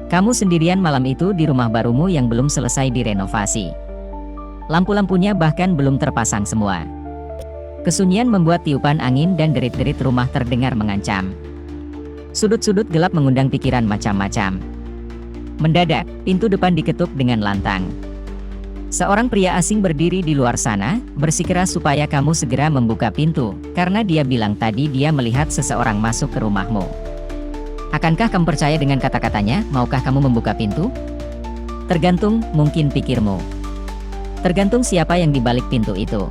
Kamu sendirian malam itu di rumah barumu yang belum selesai direnovasi. Lampu-lampunya bahkan belum terpasang semua. Kesunyian membuat tiupan angin dan derit-derit rumah terdengar mengancam. Sudut-sudut gelap mengundang pikiran macam-macam. Mendadak, pintu depan diketuk dengan lantang. Seorang pria asing berdiri di luar sana, bersikeras supaya kamu segera membuka pintu, karena dia bilang tadi dia melihat seseorang masuk ke rumahmu. Akankah kamu percaya dengan kata-katanya? Maukah kamu membuka pintu? Tergantung, mungkin pikirmu. Tergantung siapa yang di balik pintu itu.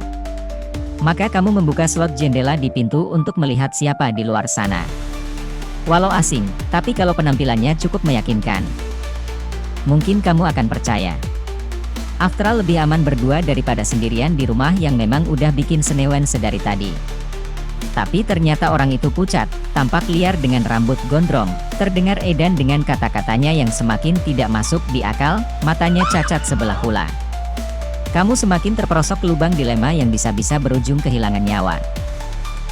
Maka kamu membuka slot jendela di pintu untuk melihat siapa di luar sana. Walau asing, tapi kalau penampilannya cukup meyakinkan, mungkin kamu akan percaya. After all, lebih aman berdua daripada sendirian di rumah yang memang udah bikin senewen sedari tadi. Tapi ternyata orang itu pucat, tampak liar dengan rambut gondrong, terdengar edan dengan kata-katanya yang semakin tidak masuk di akal, matanya cacat sebelah pula. Kamu semakin terperosok ke lubang dilema yang bisa-bisa berujung kehilangan nyawa.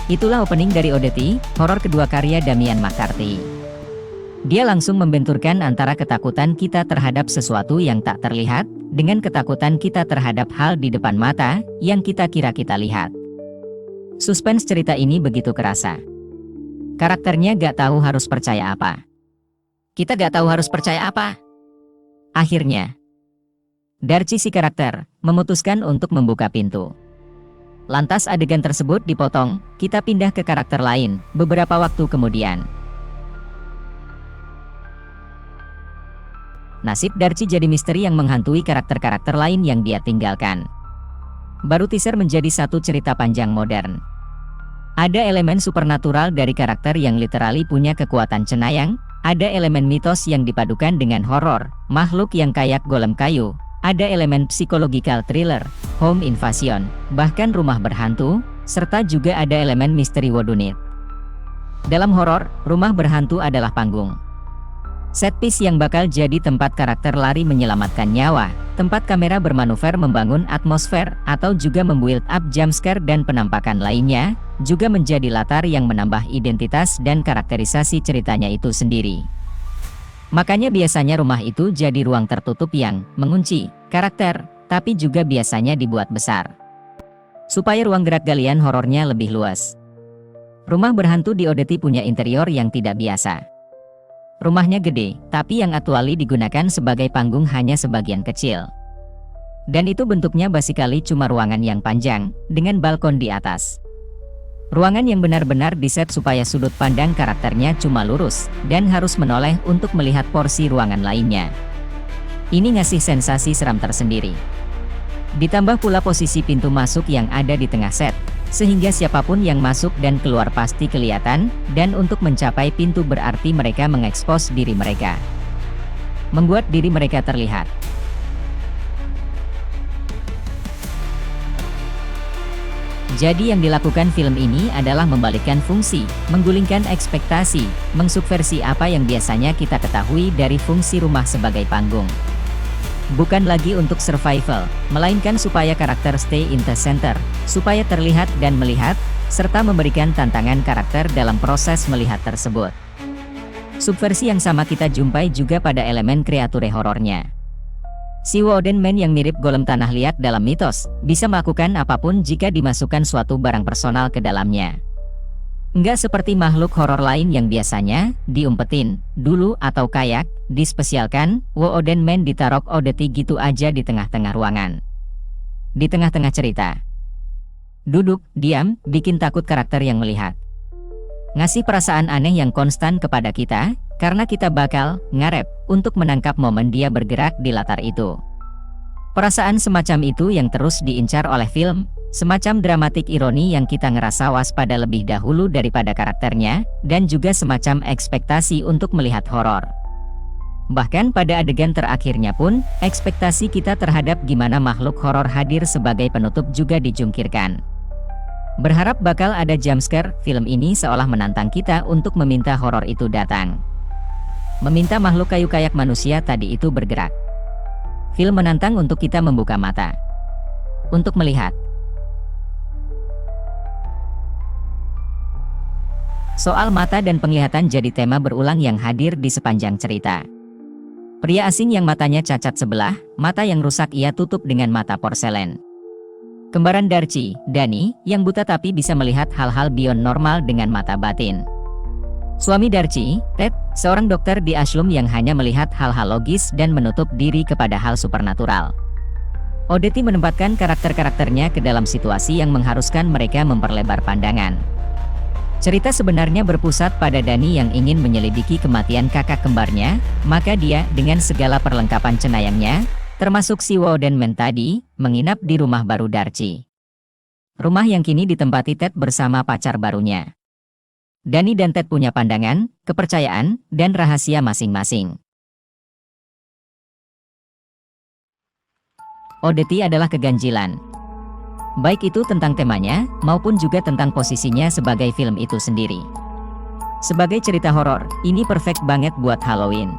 Itulah opening dari ODT, horor kedua karya Damian McCarthy. Dia langsung membenturkan antara ketakutan kita terhadap sesuatu yang tak terlihat, dengan ketakutan kita terhadap hal di depan mata, yang kita kira kita lihat. Suspens cerita ini begitu kerasa. Karakternya gak tahu harus percaya apa. Kita gak tahu harus percaya apa. Akhirnya, Darcy si karakter, memutuskan untuk membuka pintu. Lantas adegan tersebut dipotong, kita pindah ke karakter lain, beberapa waktu kemudian. Nasib Darcy jadi misteri yang menghantui karakter-karakter lain yang dia tinggalkan. Baru teaser menjadi satu cerita panjang modern. Ada elemen supernatural dari karakter yang literally punya kekuatan cenayang, ada elemen mitos yang dipadukan dengan horor, makhluk yang kayak golem kayu, ada elemen psychological thriller, home invasion, bahkan rumah berhantu, serta juga ada elemen misteri whodunit. Dalam horor, rumah berhantu adalah panggung. Set piece yang bakal jadi tempat karakter lari menyelamatkan nyawa, tempat kamera bermanuver membangun atmosfer, atau juga membuild up jumpscare dan penampakan lainnya, juga menjadi latar yang menambah identitas dan karakterisasi ceritanya itu sendiri. Makanya biasanya rumah itu jadi ruang tertutup yang mengunci karakter, tapi juga biasanya dibuat besar, supaya ruang gerak galian horornya lebih luas. Rumah berhantu di ODT punya interior yang tidak biasa. Rumahnya gede, tapi yang actually digunakan sebagai panggung hanya sebagian kecil. Dan itu bentuknya basically cuma ruangan yang panjang, dengan balkon di atas. Ruangan yang benar-benar diset supaya sudut pandang karakternya cuma lurus, dan harus menoleh untuk melihat porsi ruangan lainnya. Ini ngasih sensasi seram tersendiri. Ditambah pula posisi pintu masuk yang ada di tengah set, sehingga siapapun yang masuk dan keluar pasti kelihatan, dan untuk mencapai pintu berarti mereka mengekspos diri mereka. Membuat diri mereka terlihat. Jadi yang dilakukan film ini adalah membalikkan fungsi, menggulingkan ekspektasi, mengsubversi apa yang biasanya kita ketahui dari fungsi rumah sebagai panggung. Bukan lagi untuk survival, melainkan supaya karakter stay in the center, supaya terlihat dan melihat, serta memberikan tantangan karakter dalam proses melihat tersebut. Subversi yang sama kita jumpai juga pada elemen kreature horornya. Si Wooden Man yang mirip golem tanah liat dalam mitos, bisa melakukan apapun jika dimasukkan suatu barang personal ke dalamnya. Nggak seperti makhluk horor lain yang biasanya diumpetin dulu atau kayak dispesialkan, Wooden Man ditaruh ODT gitu aja di tengah-tengah ruangan. Di tengah-tengah cerita. Duduk, diam, bikin takut karakter yang melihat. Ngasih perasaan aneh yang konstan kepada kita, karena kita bakal ngarep untuk menangkap momen dia bergerak di latar itu. Perasaan semacam itu yang terus diincar oleh film, semacam dramatik ironi yang kita ngerasa waspada lebih dahulu daripada karakternya, dan juga semacam ekspektasi untuk melihat horor. Bahkan pada adegan terakhirnya pun, ekspektasi kita terhadap gimana makhluk horor hadir sebagai penutup juga dijungkirkan. Berharap bakal ada jumpscare, film ini seolah menantang kita untuk meminta horor itu datang. Meminta makhluk kayu kayak manusia tadi itu bergerak. Film menantang untuk kita membuka mata. Untuk melihat. Soal mata dan penglihatan jadi tema berulang yang hadir di sepanjang cerita. Pria asing yang matanya cacat sebelah, mata yang rusak ia tutup dengan mata porselen. Kembaran Darcy, Danny, yang buta tapi bisa melihat hal-hal beyond normal dengan mata batin. Suami Darcy, Ted, seorang dokter di Asylum yang hanya melihat hal-hal logis dan menutup diri kepada hal supernatural. Odette menempatkan karakter-karakternya ke dalam situasi yang mengharuskan mereka memperlebar pandangan. Cerita sebenarnya berpusat pada Danny yang ingin menyelidiki kematian kakak kembarnya, maka dia, dengan segala perlengkapan cenayangnya, termasuk si Wooden Man tadi, menginap di rumah baru Darcy. Rumah yang kini ditempati Ted bersama pacar barunya. Danny dan Ted punya pandangan, kepercayaan, dan rahasia masing-masing. Odette adalah keganjilan. Baik itu tentang temanya, maupun juga tentang posisinya sebagai film itu sendiri. Sebagai cerita horor, ini perfect banget buat Halloween.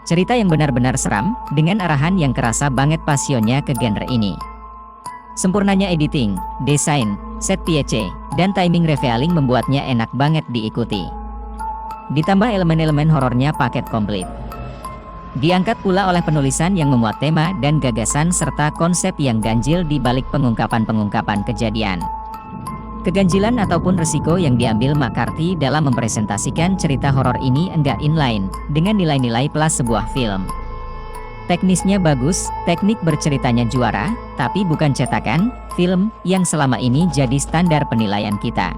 Cerita yang benar-benar seram, dengan arahan yang kerasa banget pasionnya ke genre ini. Sempurnanya editing, desain, set piece, dan timing revealing membuatnya enak banget diikuti. Ditambah elemen-elemen horornya paket komplit. Diangkat pula oleh penulisan yang memuat tema dan gagasan serta konsep yang ganjil di balik pengungkapan-pengungkapan kejadian. Keganjilan ataupun resiko yang diambil McCarthy dalam mempresentasikan cerita horor ini enggak inline dengan nilai-nilai plus sebuah film. Teknisnya bagus, teknik berceritanya juara, tapi bukan cetakan film yang selama ini jadi standar penilaian kita.